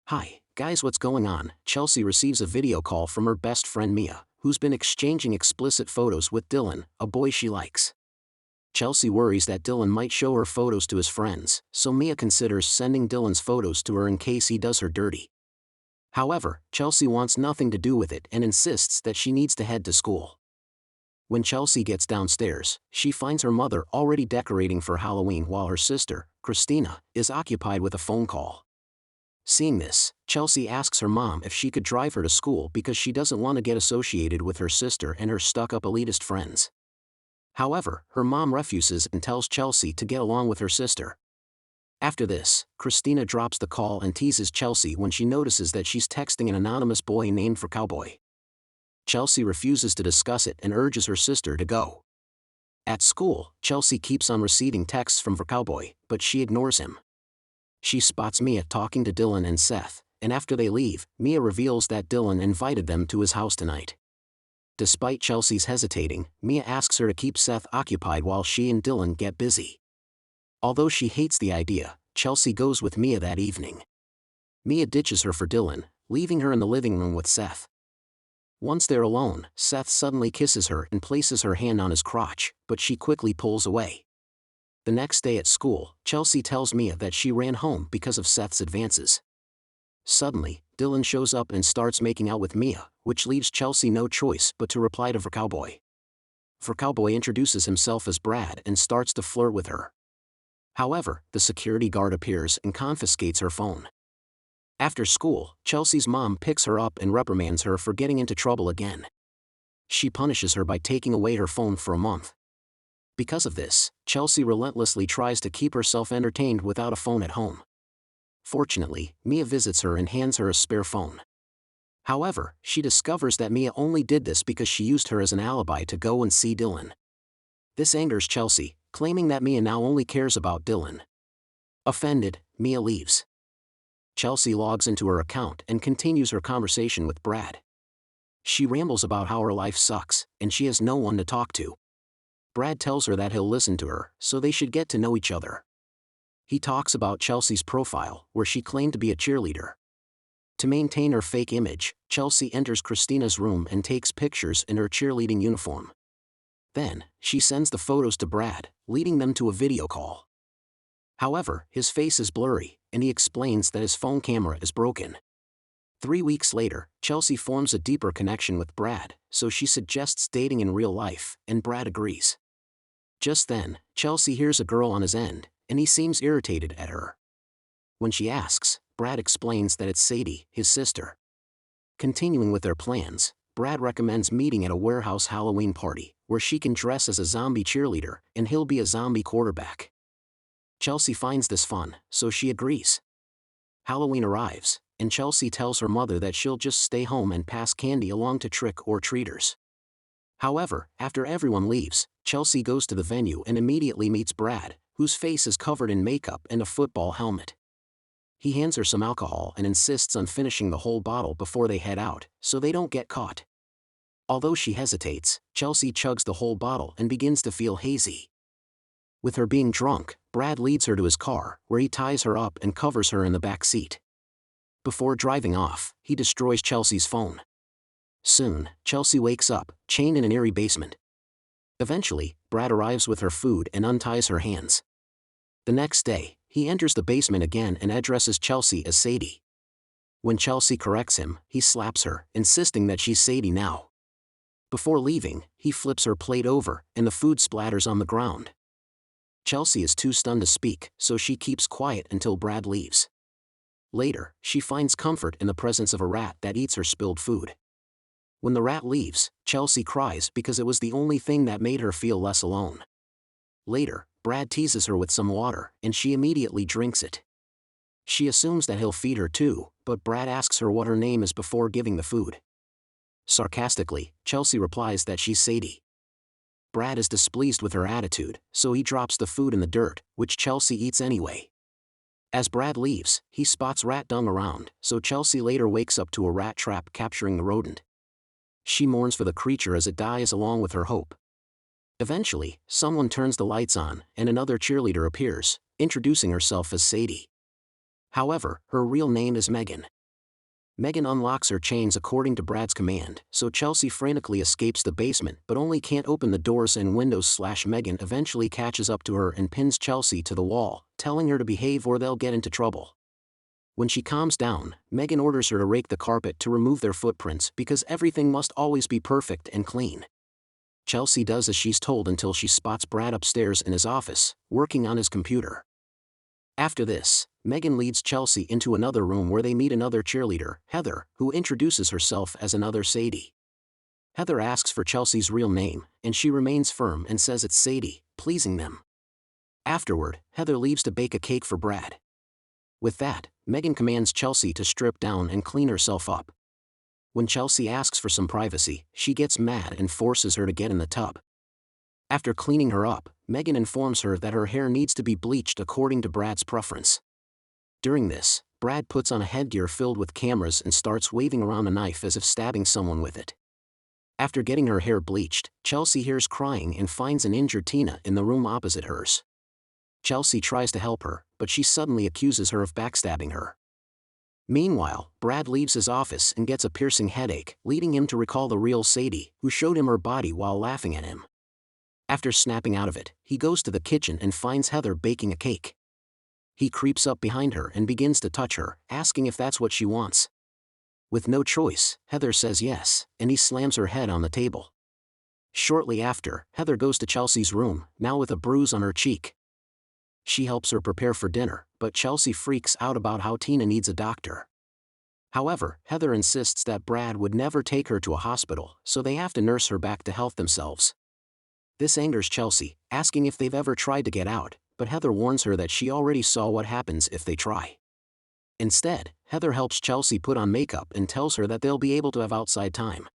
Hi, guys, what's going on? Chelsea receives a video call from her best friend Mia, who's been exchanging explicit photos with Dylan, a boy she likes. Chelsea worries that Dylan might show her photos to his friends, so Mia considers sending Dylan's photos to her in case he does her dirty. However, Chelsea wants nothing to do with it and insists that she needs to head to school. When Chelsea gets downstairs, she finds her mother already decorating for Halloween while her sister, Christina, is occupied with a phone call. Seeing this, Chelsea asks her mom if she could drive her to school because she doesn't want to get associated with her sister and her stuck-up elitist friends. However, her mom refuses and tells Chelsea to get along with her sister. After this, Christina drops the call and teases Chelsea when she notices that she's texting an anonymous boy named Mbhrecap. Chelsea refuses to discuss it and urges her sister to go. At school, Chelsea keeps on receiving texts from Mbhrecap, but she ignores him. She spots Mia talking to Dylan and Seth, and after they leave, Mia reveals that Dylan invited them to his house tonight. Despite Chelsea's hesitating, Mia asks her to keep Seth occupied while she and Dylan get busy. Although she hates the idea, Chelsea goes with Mia that evening. Mia ditches her for Dylan, leaving her in the living room with Seth. Once they're alone, Seth suddenly kisses her and places her hand on his crotch, but she quickly pulls away. The next day at school, Chelsea tells Mia that she ran home because of Seth's advances. Suddenly, Dylan shows up and starts making out with Mia, which leaves Chelsea no choice but to reply to Mbhrecap. Mbhrecap introduces himself as Brad and starts to flirt with her. However, the security guard appears and confiscates her phone. After school, Chelsea's mom picks her up and reprimands her for getting into trouble again. She punishes her by taking away her phone for a month. Because of this, Chelsea relentlessly tries to keep herself entertained without a phone at home. Fortunately, Mia visits her and hands her a spare phone. However, she discovers that Mia only did this because she used her as an alibi to go and see Dylan. This angers Chelsea, claiming that Mia now only cares about Dylan. Offended, Mia leaves. Chelsea logs into her account and continues her conversation with Brad. She rambles about how her life sucks, and she has no one to talk to. Brad tells her that he'll listen to her, so they should get to know each other. He talks about Chelsea's profile, where she claimed to be a cheerleader. To maintain her fake image, Chelsea enters Christina's room and takes pictures in her cheerleading uniform. Then, she sends the photos to Brad, leading them to a video call. However, his face is blurry, and he explains that his phone camera is broken. 3 weeks later, Chelsea forms a deeper connection with Brad, so she suggests dating in real life, and Brad agrees. Just then, Chelsea hears a girl on his end, and he seems irritated at her. When she asks, Brad explains that it's Sadie, his sister. Continuing with their plans, Brad recommends meeting at a warehouse Halloween party, where she can dress as a zombie cheerleader, and he'll be a zombie quarterback. Chelsea finds this fun, so she agrees. Halloween arrives, and Chelsea tells her mother that she'll just stay home and pass candy along to trick-or-treaters. However, after everyone leaves, Chelsea goes to the venue and immediately meets Brad, whose face is covered in makeup and a football helmet. He hands her some alcohol and insists on finishing the whole bottle before they head out, so they don't get caught. Although she hesitates, Chelsea chugs the whole bottle and begins to feel hazy. With her being drunk, Brad leads her to his car, where he ties her up and covers her in the back seat. Before driving off, he destroys Chelsea's phone. Soon, Chelsea wakes up, chained in an eerie basement. Eventually, Brad arrives with her food and unties her hands. The next day, he enters the basement again and addresses Chelsea as Sadie. When Chelsea corrects him, he slaps her, insisting that she's Sadie now. Before leaving, he flips her plate over, and the food splatters on the ground. Chelsea is too stunned to speak, so she keeps quiet until Brad leaves. Later, she finds comfort in the presence of a rat that eats her spilled food. When the rat leaves, Chelsea cries because it was the only thing that made her feel less alone. Later, Brad teases her with some water, and she immediately drinks it. She assumes that he'll feed her too, but Brad asks her what her name is before giving the food. Sarcastically, Chelsea replies that she's Sadie. Brad is displeased with her attitude, so he drops the food in the dirt, which Chelsea eats anyway. As Brad leaves, he spots rat dung around, so Chelsea later wakes up to a rat trap capturing the rodent. She mourns for the creature as it dies along with her hope. Eventually, someone turns the lights on, and another cheerleader appears, introducing herself as Sadie. However, her real name is Megan. Megan unlocks her chains according to Brad's command, so Chelsea frantically escapes the basement but only can't open the doors and windows. Megan eventually catches up to her and pins Chelsea to the wall, telling her to behave or they'll get into trouble. When she calms down, Megan orders her to rake the carpet to remove their footprints because everything must always be perfect and clean. Chelsea does as she's told until she spots Brad upstairs in his office, working on his computer. After this, Megan leads Chelsea into another room where they meet another cheerleader, Heather, who introduces herself as another Sadie. Heather asks for Chelsea's real name, and she remains firm and says it's Sadie, pleasing them. Afterward, Heather leaves to bake a cake for Brad. With that, Megan commands Chelsea to strip down and clean herself up. When Chelsea asks for some privacy, she gets mad and forces her to get in the tub. After cleaning her up, Megan informs her that her hair needs to be bleached according to Brad's preference. During this, Brad puts on a headgear filled with cameras and starts waving around a knife as if stabbing someone with it. After getting her hair bleached, Chelsea hears crying and finds an injured Tina in the room opposite hers. Chelsea tries to help her, but she suddenly accuses her of backstabbing her. Meanwhile, Brad leaves his office and gets a piercing headache, leading him to recall the real Sadie, who showed him her body while laughing at him. After snapping out of it, he goes to the kitchen and finds Heather baking a cake. He creeps up behind her and begins to touch her, asking if that's what she wants. With no choice, Heather says yes, and he slams her head on the table. Shortly after, Heather goes to Chelsea's room, now with a bruise on her cheek. She helps her prepare for dinner, but Chelsea freaks out about how Tina needs a doctor. However, Heather insists that Brad would never take her to a hospital, so they have to nurse her back to health themselves. This angers Chelsea, asking if they've ever tried to get out, but Heather warns her that she already saw what happens if they try. Instead, Heather helps Chelsea put on makeup and tells her that they'll be able to have outside time.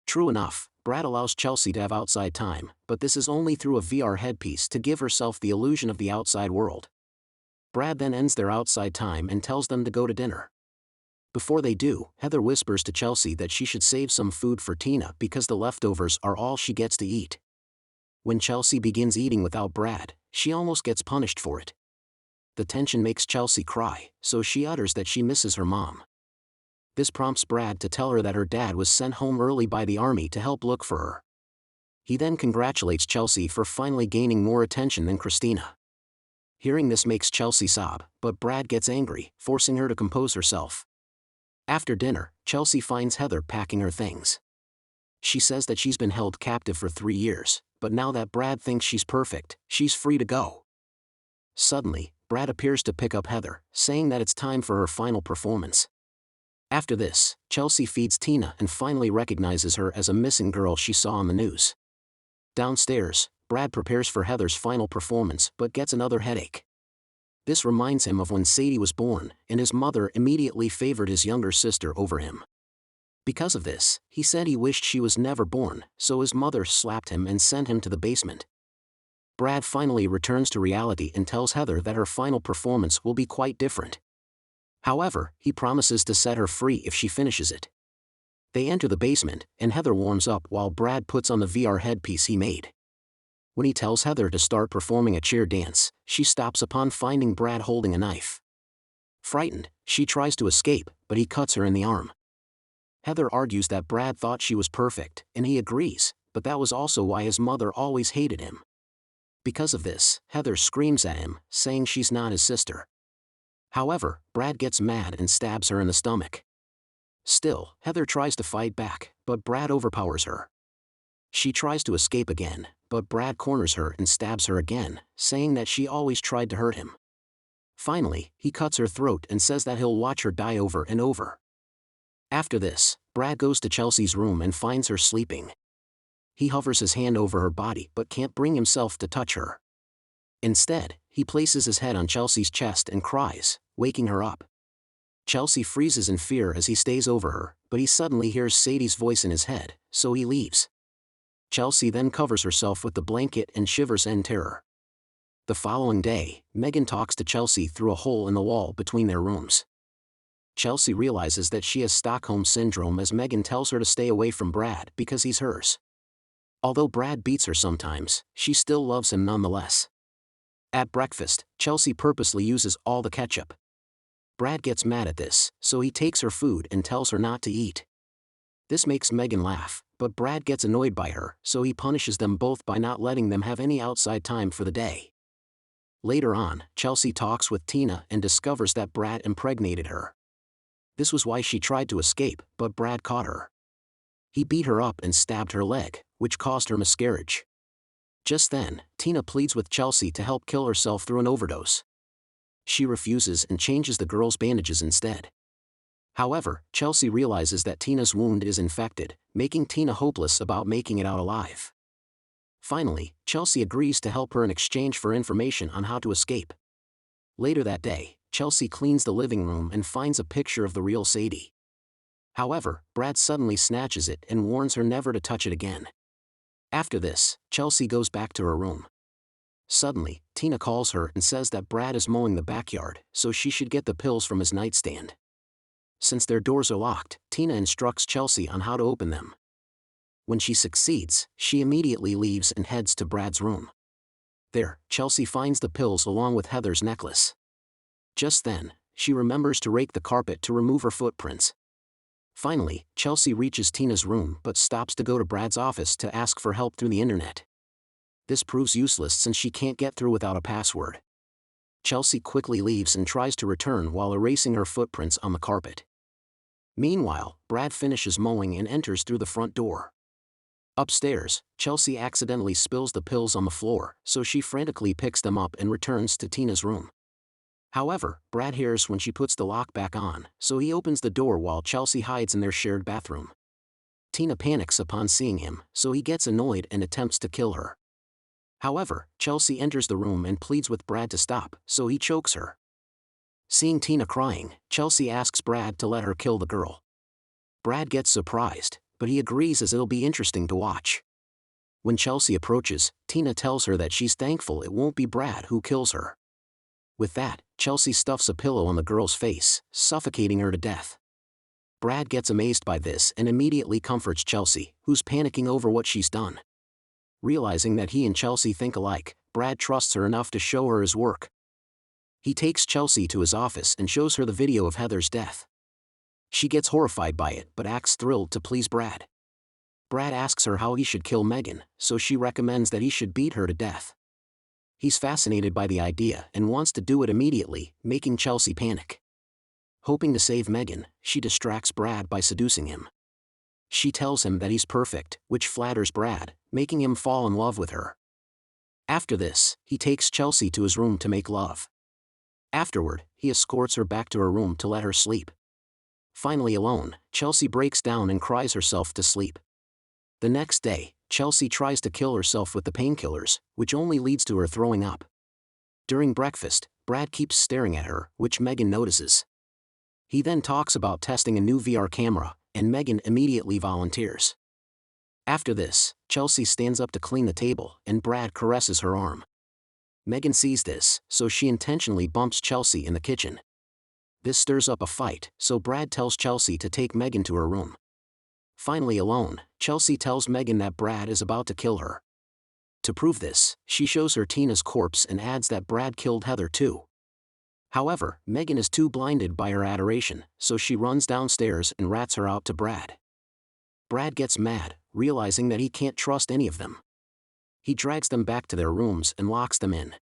True enough, Brad allows Chelsea to have outside time, but this is only through a VR headpiece to give herself the illusion of the outside world. Brad then ends their outside time and tells them to go to dinner. Before they do, Heather whispers to Chelsea that she should save some food for Tina because the leftovers are all she gets to eat. When Chelsea begins eating without Brad, she almost gets punished for it. The tension makes Chelsea cry, so she utters that she misses her mom. This prompts Brad to tell her that her dad was sent home early by the army to help look for her. He then congratulates Chelsea for finally gaining more attention than Christina. Hearing this makes Chelsea sob, but Brad gets angry, forcing her to compose herself. After dinner, Chelsea finds Heather packing her things. She says that she's been held captive for 3 years, but now that Brad thinks she's perfect, she's free to go. Suddenly, Brad appears to pick up Heather, saying that it's time for her final performance. After this, Chelsea feeds Tina and finally recognizes her as a missing girl she saw on the news. Downstairs, Brad prepares for Heather's final performance but gets another headache. This reminds him of when Sadie was born, and his mother immediately favored his younger sister over him. Because of this, he said he wished she was never born, so his mother slapped him and sent him to the basement. Brad finally returns to reality and tells Heather that her final performance will be quite different. However, he promises to set her free if she finishes it. They enter the basement, and Heather warms up while Brad puts on the VR headpiece he made. When he tells Heather to start performing a cheer dance, she stops upon finding Brad holding a knife. Frightened, she tries to escape, but he cuts her in the arm. Heather argues that Brad thought she was perfect, and he agrees, but that was also why his mother always hated him. Because of this, Heather screams at him, saying she's not his sister. However, Brad gets mad and stabs her in the stomach. Still, Heather tries to fight back, but Brad overpowers her. She tries to escape again, but Brad corners her and stabs her again, saying that she always tried to hurt him. Finally, he cuts her throat and says that he'll watch her die over and over. After this, Brad goes to Chelsea's room and finds her sleeping. He hovers his hand over her body but can't bring himself to touch her. Instead, he places his head on Chelsea's chest and cries, waking her up. Chelsea freezes in fear as he stays over her, but he suddenly hears Sadie's voice in his head, so he leaves. Chelsea then covers herself with the blanket and shivers in terror. The following day, Megan talks to Chelsea through a hole in the wall between their rooms. Chelsea realizes that she has Stockholm Syndrome as Megan tells her to stay away from Brad because he's hers. Although Brad beats her sometimes, she still loves him nonetheless. At breakfast, Chelsea purposely uses all the ketchup. Brad gets mad at this, so he takes her food and tells her not to eat. This makes Megan laugh, but Brad gets annoyed by her, so he punishes them both by not letting them have any outside time for the day. Later on, Chelsea talks with Tina and discovers that Brad impregnated her. This was why she tried to escape, but Brad caught her. He beat her up and stabbed her leg, which caused her miscarriage. Just then, Tina pleads with Chelsea to help kill herself through an overdose. She refuses and changes the girl's bandages instead. However, Chelsea realizes that Tina's wound is infected, making Tina hopeless about making it out alive. Finally, Chelsea agrees to help her in exchange for information on how to escape. Later that day, Chelsea cleans the living room and finds a picture of the real Sadie. However, Brad suddenly snatches it and warns her never to touch it again. After this, Chelsea goes back to her room. Suddenly, Tina calls her and says that Brad is mowing the backyard, so she should get the pills from his nightstand. Since their doors are locked, Tina instructs Chelsea on how to open them. When she succeeds, she immediately leaves and heads to Brad's room. There, Chelsea finds the pills along with Heather's necklace. Just then, she remembers to rake the carpet to remove her footprints. Finally, Chelsea reaches Tina's room but stops to go to Brad's office to ask for help through the internet. This proves useless since she can't get through without a password. Chelsea quickly leaves and tries to return while erasing her footprints on the carpet. Meanwhile, Brad finishes mowing and enters through the front door. Upstairs, Chelsea accidentally spills the pills on the floor, so she frantically picks them up and returns to Tina's room. However, Brad hears when she puts the lock back on, so he opens the door while Chelsea hides in their shared bathroom. Tina panics upon seeing him, so he gets annoyed and attempts to kill her. However, Chelsea enters the room and pleads with Brad to stop, so he chokes her. Seeing Tina crying, Chelsea asks Brad to let her kill the girl. Brad gets surprised, but he agrees as it'll be interesting to watch. When Chelsea approaches, Tina tells her that she's thankful it won't be Brad who kills her. With that, Chelsea stuffs a pillow on the girl's face, suffocating her to death. Brad gets amazed by this and immediately comforts Chelsea, who's panicking over what she's done. Realizing that he and Chelsea think alike, Brad trusts her enough to show her his work. He takes Chelsea to his office and shows her the video of Heather's death. She gets horrified by it but acts thrilled to please Brad. Brad asks her how he should kill Megan, so she recommends that he should beat her to death. He's fascinated by the idea and wants to do it immediately, making Chelsea panic. Hoping to save Megan, she distracts Brad by seducing him. She tells him that he's perfect, which flatters Brad, making him fall in love with her. After this, he takes Chelsea to his room to make love. Afterward, he escorts her back to her room to let her sleep. Finally alone, Chelsea breaks down and cries herself to sleep. The next day, Chelsea tries to kill herself with the painkillers, which only leads to her throwing up. During breakfast, Brad keeps staring at her, which Megan notices. He then talks about testing a new VR camera, and Megan immediately volunteers. After this, Chelsea stands up to clean the table, and Brad caresses her arm. Megan sees this, so she intentionally bumps Chelsea in the kitchen. This stirs up a fight, so Brad tells Chelsea to take Megan to her room. Finally alone, Chelsea tells Megan that Brad is about to kill her. To prove this, she shows her Tina's corpse and adds that Brad killed Heather too. However, Megan is too blinded by her adoration, so she runs downstairs and rats her out to Brad. Brad gets mad, realizing that he can't trust any of them. He drags them back to their rooms and locks them in.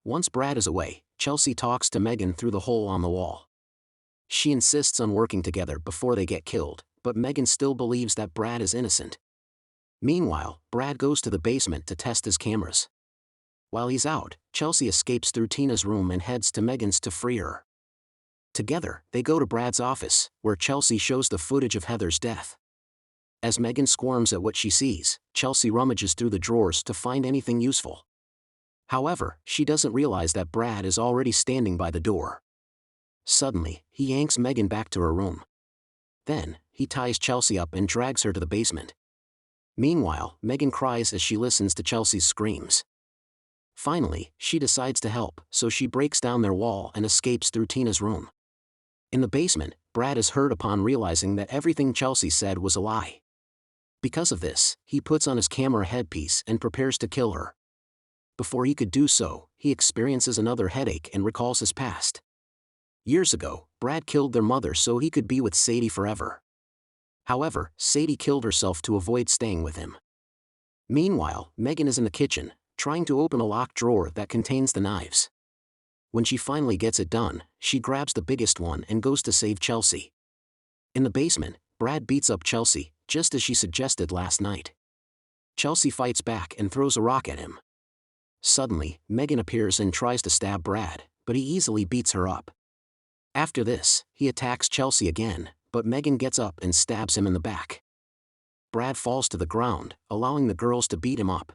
Once Brad is away, Chelsea talks to Megan through the hole on the wall. She insists on working together before they get killed, but Megan still believes that Brad is innocent. Meanwhile, Brad goes to the basement to test his cameras. While he's out, Chelsea escapes through Tina's room and heads to Megan's to free her. Together, they go to Brad's office, where Chelsea shows the footage of Heather's death. As Megan squirms at what she sees, Chelsea rummages through the drawers to find anything useful. However, she doesn't realize that Brad is already standing by the door. Suddenly, he yanks Megan back to her room. Then, he ties Chelsea up and drags her to the basement. Meanwhile, Megan cries as she listens to Chelsea's screams. Finally, she decides to help, so she breaks down their wall and escapes through Tina's room. In the basement, Brad is hurt upon realizing that everything Chelsea said was a lie. Because of this, he puts on his camera headpiece and prepares to kill her. Before he could do so, he experiences another headache and recalls his past. Years ago, Brad killed their mother so he could be with Sadie forever. However, Sadie killed herself to avoid staying with him. Meanwhile, Megan is in the kitchen, trying to open a locked drawer that contains the knives. When she finally gets it done, she grabs the biggest one and goes to save Chelsea. In the basement, Brad beats up Chelsea, just as she suggested last night. Chelsea fights back and throws a rock at him. Suddenly, Megan appears and tries to stab Brad, but he easily beats her up. After this, he attacks Chelsea again, but Megan gets up and stabs him in the back. Brad falls to the ground, allowing the girls to beat him up.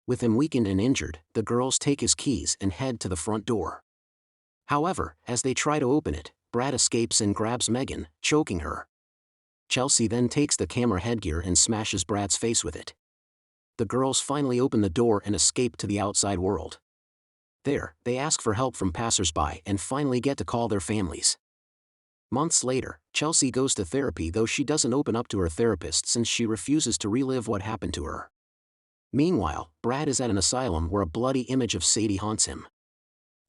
With him weakened and injured, the girls take his keys and head to the front door. However, as they try to open it, Brad escapes and grabs Megan, choking her. Chelsea then takes the camera headgear and smashes Brad's face with it. The girls finally open the door and escape to the outside world. There, they ask for help from passersby and finally get to call their families. Months later, Chelsea goes to therapy, though she doesn't open up to her therapist since she refuses to relive what happened to her. Meanwhile, Brad is at an asylum where a bloody image of Sadie haunts him.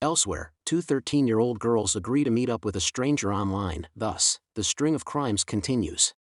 Elsewhere, two 13-year-old girls agree to meet up with a stranger online, thus, the string of crimes continues.